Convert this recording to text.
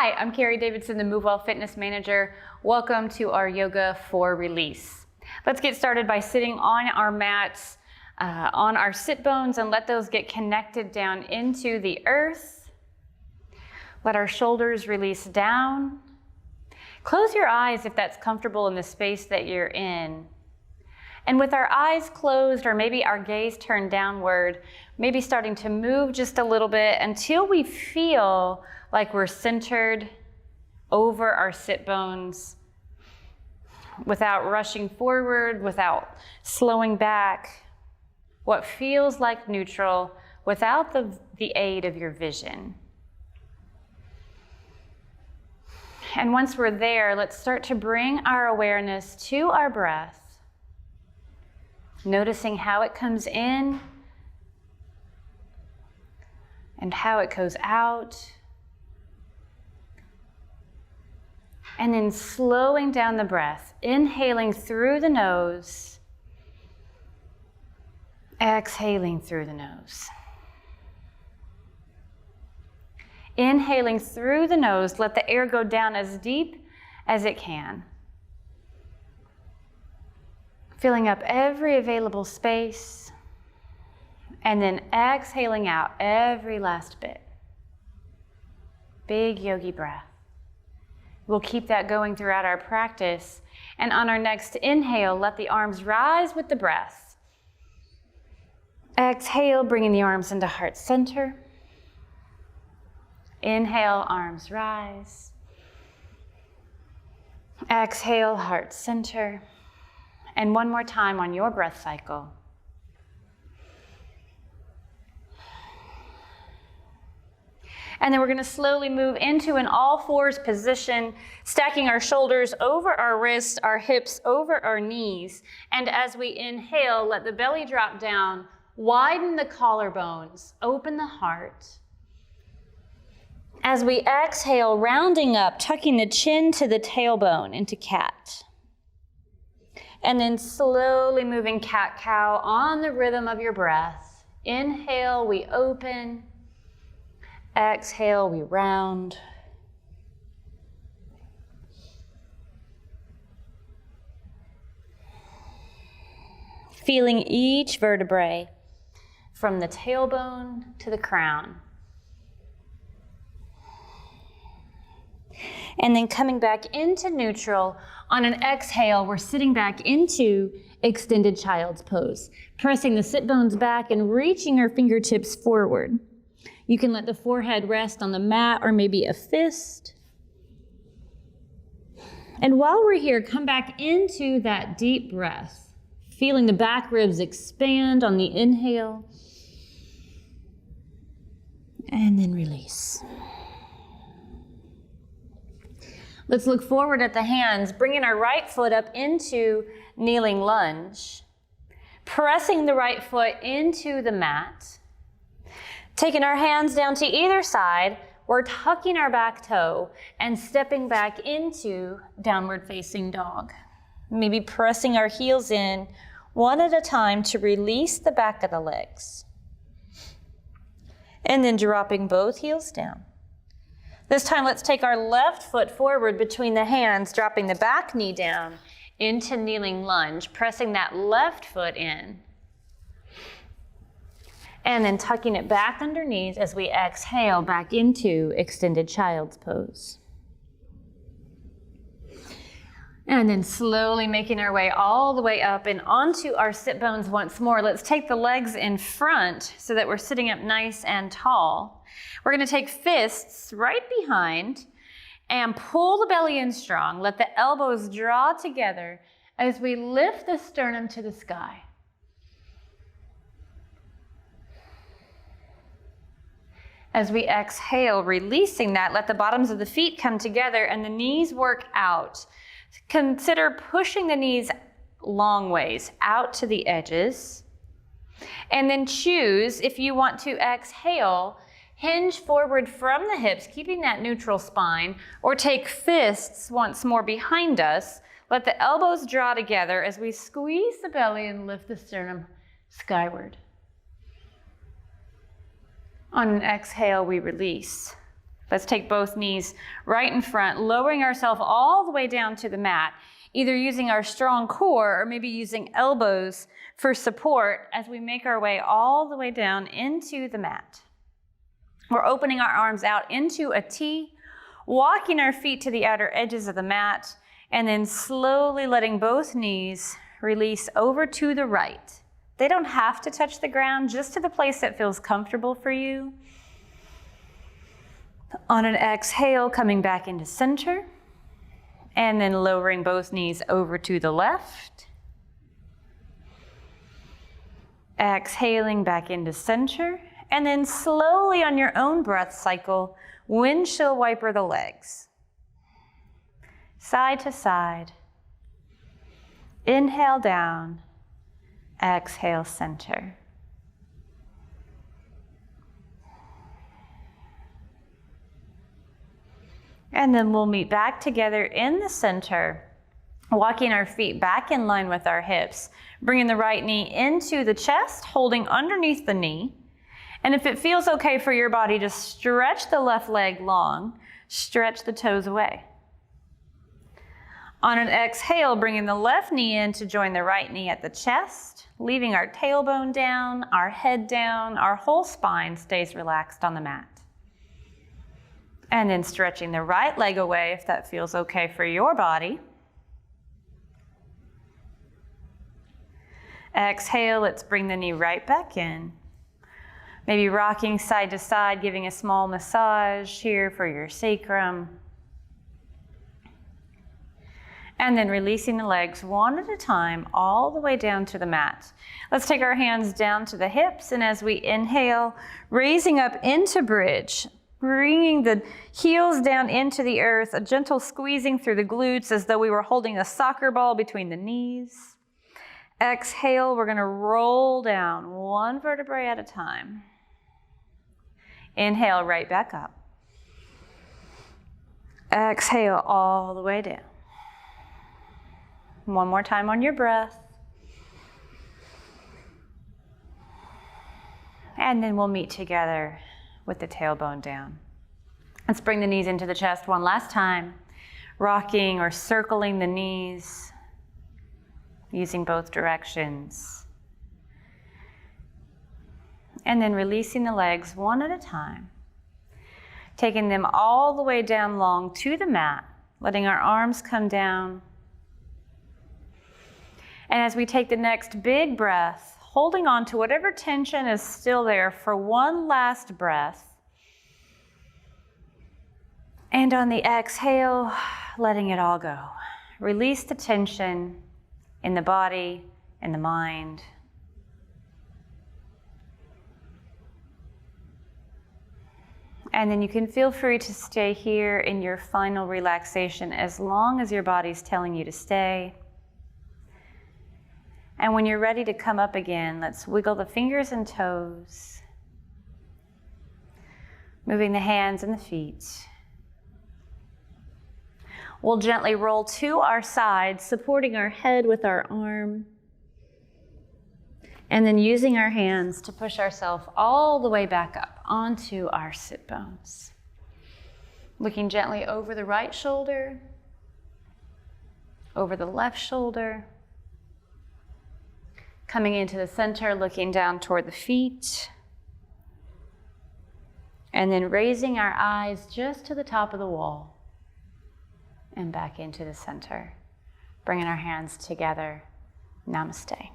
Hi, I'm Carrie Davidson, the Move Well Fitness Manager. Welcome to our Yoga for Release. Let's get started by sitting on our mats, on our sit bones, and let those get connected down into the earth. Let our shoulders release down. Close your eyes if that's comfortable in the space that you're in. And with our eyes closed, or maybe our gaze turned downward, maybe starting to move just a little bit until we feel like we're centered over our sit bones without rushing forward, without slowing back. What feels like neutral without the aid of your vision. And once we're there, let's start to bring our awareness to our breath. Noticing how it comes in and how it goes out. And then slowing down the breath, inhaling through the nose, exhaling through the nose. Inhaling through the nose, let the air go down as deep as it can. Filling up every available space, and then exhaling out every last bit. Big yogi breath. We'll keep that going throughout our practice. And on our next inhale, let the arms rise with the breath. Exhale, bringing the arms into heart center. Inhale, arms rise. Exhale, heart center. And one more time on your breath cycle. And then we're going to slowly move into an all fours position, stacking our shoulders over our wrists, our hips over our knees. And as we inhale, let the belly drop down, widen the collarbones, open the heart. As we exhale, rounding up, tucking the chin to the tailbone into cat. And then slowly moving cat-cow on the rhythm of your breath. Inhale, we open. Exhale, we round. Feeling each vertebrae from the tailbone to the crown. And then coming back into neutral. On an exhale, we're sitting back into extended child's pose, pressing the sit bones back and reaching our fingertips forward. You can let the forehead rest on the mat or maybe a fist. And while we're here, come back into that deep breath, feeling the back ribs expand on the inhale. And then release. Let's look forward at the hands, bringing our right foot up into kneeling lunge. Pressing the right foot into the mat. Taking our hands down to either side, we're tucking our back toe and stepping back into downward facing dog. Maybe pressing our heels in one at a time to release the back of the legs. And then dropping both heels down. This time, let's take our left foot forward between the hands, dropping the back knee down into kneeling lunge, pressing that left foot in. And then tucking it back underneath as we exhale back into extended child's pose. And then slowly making our way all the way up and onto our sit bones once more. Let's take the legs in front so that we're sitting up nice and tall. We're going to take fists right behind and pull the belly in strong. Let the elbows draw together as we lift the sternum to the sky. As we exhale, releasing that, let the bottoms of the feet come together and the knees work out. Consider pushing the knees long ways out to the edges. And then choose, if you want to exhale, hinge forward from the hips, keeping that neutral spine, or take fists once more behind us. Let the elbows draw together as we squeeze the belly and lift the sternum skyward. On an exhale, we release. Let's take both knees right in front, lowering ourselves all the way down to the mat, either using our strong core or maybe using elbows for support as we make our way all the way down into the mat. We're opening our arms out into a T, walking our feet to the outer edges of the mat, and then slowly letting both knees release over to the right. They don't have to touch the ground, just to the place that feels comfortable for you. On an exhale, coming back into center, and then lowering both knees over to the left. Exhaling back into center, and then slowly on your own breath cycle, windshield wiper the legs. Side to side. Inhale down, exhale center. And then we'll meet back together in the center, walking our feet back in line with our hips, bringing the right knee into the chest, holding underneath the knee. And if it feels okay for your body, just stretch the left leg long, stretch the toes away. On an exhale, bringing the left knee in to join the right knee at the chest, leaving our tailbone down, our head down, our whole spine stays relaxed on the mat. And then stretching the right leg away if that feels okay for your body. Exhale, let's bring the knee right back in. Maybe rocking side to side, giving a small massage here for your sacrum. And then releasing the legs one at a time all the way down to the mat. Let's take our hands down to the hips, and as we inhale, raising up into bridge, bringing the heels down into the earth, a gentle squeezing through the glutes as though we were holding a soccer ball between the knees. Exhale, we're going to roll down one vertebrae at a time. Inhale, right back up. Exhale all the way down. One more time on your breath. And then we'll meet together with the tailbone down. Let's bring the knees into the chest one last time, rocking or circling the knees, using both directions. And then releasing the legs one at a time, taking them all the way down long to the mat, letting our arms come down. And as we take the next big breath, holding on to whatever tension is still there for one last breath. And on the exhale, letting it all go. Release the tension in the body, in the mind. And then you can feel free to stay here in your final relaxation as long as your body's telling you to stay. And when you're ready to come up again, let's wiggle the fingers and toes, moving the hands and the feet. We'll gently roll to our sides, supporting our head with our arm, and then using our hands to push ourselves all the way back up onto our sit bones. Looking gently over the right shoulder, over the left shoulder, coming into the center, looking down toward the feet, and then raising our eyes just to the top of the wall and back into the center, bringing our hands together. Namaste.